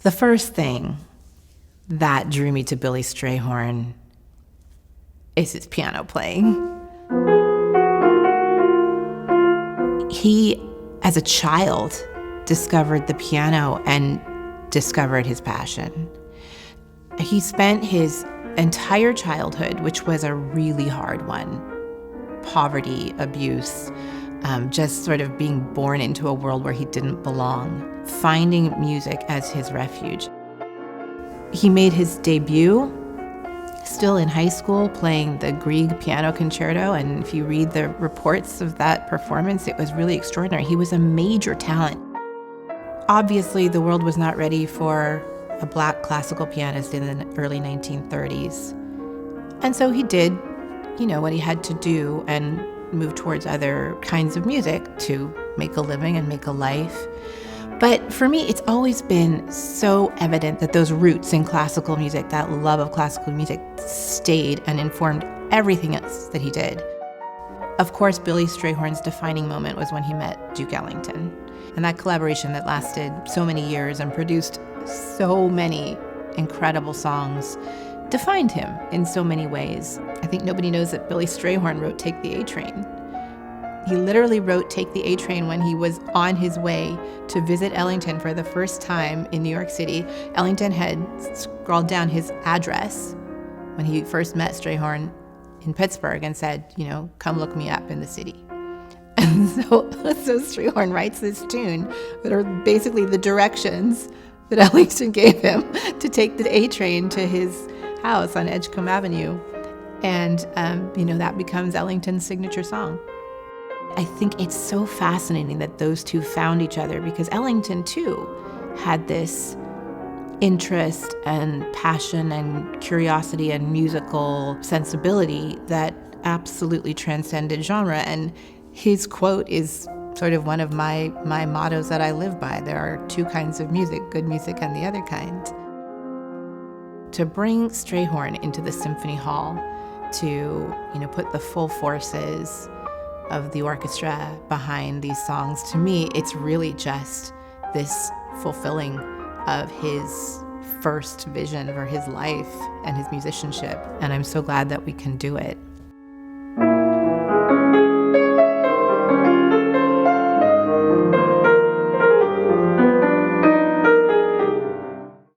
The first thing that drew me to Billy Strayhorn is his piano playing. He, as a child, discovered the piano and discovered his passion. He spent his entire childhood, which was a really hard one, poverty, abuse, just sort of being born into a world where he didn't belong, finding music as his refuge. He made his debut still in high school playing the Grieg Piano Concerto, and if you read the reports of that performance, it was really extraordinary. He was a major talent. Obviously, the world was not ready for a black classical pianist in the early 1930s. And so he did, what he had to do and move towards other kinds of music to make a living and make a life. But for me, it's always been so evident that those roots in classical music, that love of classical music, stayed and informed everything else that he did. Of course, Billy Strayhorn's defining moment was when he met Duke Ellington. And that collaboration that lasted so many years and produced so many incredible songs defined him in so many ways. I think nobody knows that Billy Strayhorn wrote Take the A Train. He literally wrote Take the A Train when he was on his way to visit Ellington for the first time in New York City. Ellington had scrawled down his address when he first met Strayhorn in Pittsburgh and said, come look me up in the city. And so Strayhorn writes this tune that are basically the directions that Ellington gave him to take the A train to his house on Edgecombe Avenue. And, that becomes Ellington's signature song. I think it's so fascinating that those two found each other because Ellington, too, had this interest and passion and curiosity and musical sensibility that absolutely transcended genre. And his quote is sort of one of my mottos that I live by. There are two kinds of music, good music and the other kind. To bring Strayhorn into the symphony hall, to put the full forces of the orchestra behind these songs, to me, it's really just this fulfilling of his first vision for his life and his musicianship. And I'm so glad that we can do it.